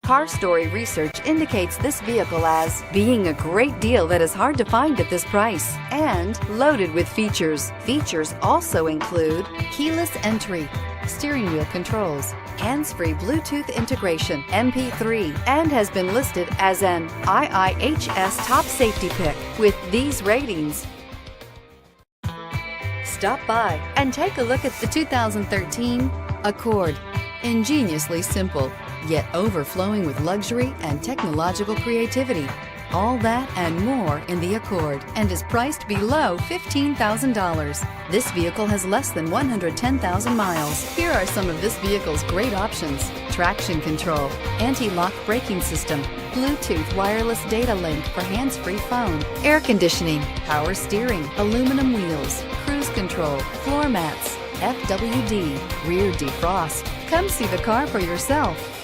Car Story research indicates this vehicle as being a great deal that is hard to find at this price and loaded with features. Features also include keyless entry, steering wheel controls, hands-free Bluetooth integration, MP3, and has been listed as an IIHS top safety pick with these ratings. Stop by and take a look at the 2013 Accord. Ingeniously simple, yet overflowing with luxury and technological creativity. All that and more in the Accord, and is priced below $15,000. This vehicle has less than 110,000 miles. Here are some of this vehicle's great options: traction control, anti-lock braking system, Bluetooth wireless data link for hands-free phone, air conditioning, power steering, aluminum wheels, cruise control, floor mats, FWD, rear defrost. Come see the car for yourself.